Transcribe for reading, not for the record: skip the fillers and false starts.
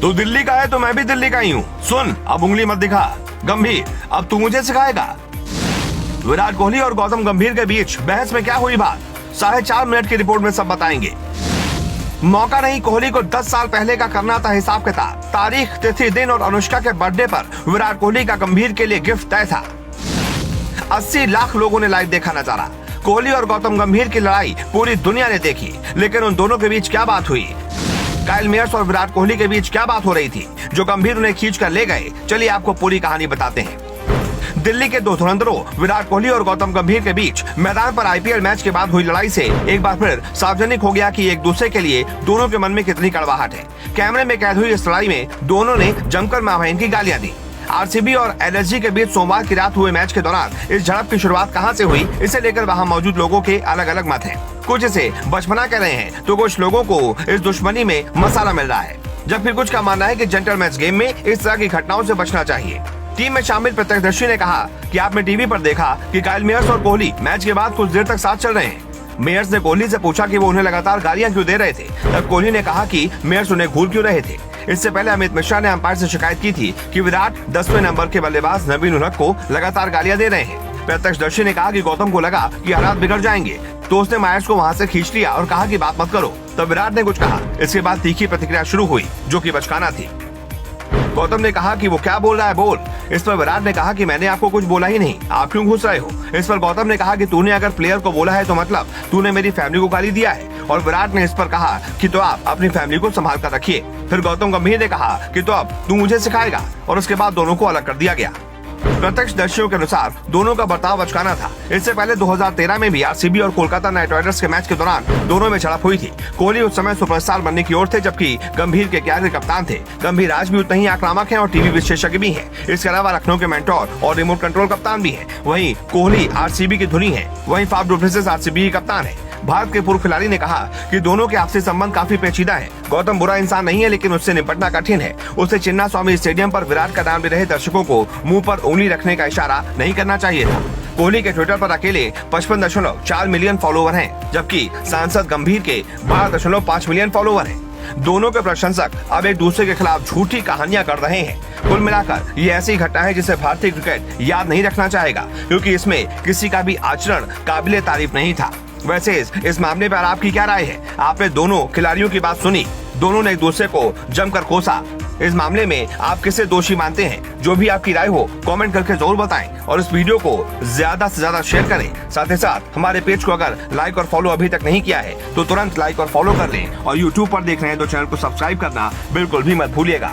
तू दिल्ली का है तो मैं भी दिल्ली का ही हूँ। सुन, अब उंगली मत दिखा। गंभीर, अब तू मुझे सिखाएगा। विराट कोहली और गौतम गंभीर के बीच बहस में क्या हुई बात, 4.5 मिनट की रिपोर्ट में सब बताएंगे। मौका नहीं, कोहली को 10 साल पहले का करना था हिसाब किताब। तारीख, तिथि, दिन और अनुष्का के बर्थडे पर विराट कोहली का गंभीर के लिए गिफ्ट तय था। 80 लाख लोगों ने लाइव देखा नजारा। कोहली और गौतम गंभीर की लड़ाई पूरी दुनिया ने देखी, लेकिन उन दोनों के बीच क्या बात हुई? काइल मेयर्स और विराट कोहली के बीच क्या बात हो रही थी जो गंभीर उन्हें खींच कर ले गए? चलिए आपको पूरी कहानी बताते हैं। दिल्ली के दो धुरंधरों विराट कोहली और गौतम गंभीर के बीच मैदान पर आईपीएल मैच के बाद हुई लड़ाई से एक बार फिर सार्वजनिक हो गया कि एक दूसरे के लिए दोनों के मन में कितनी कड़वाहट है। कैमरे में कैद हुई इस लड़ाई में दोनों ने जमकर मां बहन की गालियां दी। आरसीबी और एलएसजी के बीच सोमवार की रात हुए मैच के दौरान इस झड़प की शुरुआत कहां से हुई, इसे लेकर वहां मौजूद लोगों के अलग अलग मत हैं। कुछ इसे बचपना कह रहे हैं तो कुछ लोगों को इस दुश्मनी में मसाला मिल रहा है, जबकि कुछ का मानना है कि जेंटलमैन्स गेम में इस तरह की घटनाओं से बचना चाहिए। टीम में शामिल प्रत्यक्षदर्शी ने कहा कि आपने टीवी पर देखा कि काइल मेयर्स और कोहली मैच के बाद कुछ देर तक साथ चल रहे हैं। मेयर्स ने कोहली से पूछा कि वो उन्हें लगातार गालियां क्यों दे रहे थे, तब कोहली ने कहा कि मेयर्स उन्हें घूर क्यों रहे थे। इससे पहले अमित मिश्रा ने अंपायर से शिकायत की थी कि विराट 10वें नंबर के बल्लेबाज नवीन उलहक को लगातार गालियां दे रहे हैं। प्रत्यक्षदर्शी ने कहा कि गौतम को लगा कि हालात बिगड़ जाएंगे, तो उसने मायर्स को वहां से खींच लिया और कहा कि बात मत करो। तब विराट ने कुछ कहा। इसके बाद तीखी प्रतिक्रिया शुरू हुई जो कि बचकाना थी। गौतम ने कहा कि वो क्या बोल रहा है बोल। इस पर विराट ने कहा कि मैंने आपको कुछ बोला ही नहीं, आप क्यों घुस रहे हो। इस पर गौतम ने कहा कि तूने अगर प्लेयर को बोला है तो मतलब तूने मेरी फैमिली को गाली दिया है। और विराट ने इस पर कहा कि तो आप अपनी फैमिली को संभाल कर रखिए। फिर गौतम गंभीर ने कहा कि तो अब तू मुझे सिखाएगा, और उसके बाद दोनों को अलग कर दिया गया। प्रत्यक्षदर्शियों के अनुसार दोनों का बर्ताव बचकाना था। इससे पहले 2013 में भी आरसीबी और कोलकाता नाइट राइडर्स के मैच के दौरान दोनों में झड़प हुई थी। कोहली उस समय सुपरस्टार बनने की ओर थे, जबकि गंभीर के कैरियर कप्तान थे। गंभीर आज भी उतने ही आक्रामक हैं और टीवी विशेषज्ञ भी हैं। इसके अलावा लखनऊ के मेंटोर और रिमोट कंट्रोल कप्तान भी हैं। वहीं कोहली आरसीबी की धुरी है, वहीं फाफ डु प्लेसिस आरसीबी की कप्तान है। भारत के पूर्व खिलाड़ी ने कहा कि दोनों के आपसी संबंध काफी पेचीदा है। गौतम बुरा इंसान नहीं है, लेकिन उससे निपटना कठिन है। उसे चिन्नास्वामी स्टेडियम पर विराट का नाम ले रहे दर्शकों को मुंह पर उंगली रखने का इशारा नहीं करना चाहिए था। कोहली के ट्विटर पर अकेले 55.4 मिलियन फॉलोवर हैं, जबकि सांसद गंभीर के 12.5 मिलियन फॉलोवर हैं। दोनों के प्रशंसक अब एक दूसरे के खिलाफ झूठी कहानियां कर रहे हैं। कुल मिलाकर ये ऐसी घटना है जिसे भारतीय क्रिकेट याद नहीं रखना चाहेगा, क्योंकि इसमें किसी का भी आचरण काबिले तारीफ नहीं था। वैसे इस मामले पर आपकी क्या राय है? आपने दोनों खिलाड़ियों की बात सुनी, दोनों ने एक दूसरे को जमकर कोसा। इस मामले में आप किसे दोषी मानते हैं? जो भी आपकी राय हो कमेंट करके जरूर बताएं और इस वीडियो को ज्यादा से ज्यादा शेयर करें। साथ ही साथ हमारे पेज को अगर लाइक और फॉलो अभी तक नहीं किया है तो तुरंत लाइक और फॉलो कर लें, और यूट्यूब पर देख रहे हैं तो चैनल को सब्सक्राइब करना बिल्कुल भी मत भूलिएगा।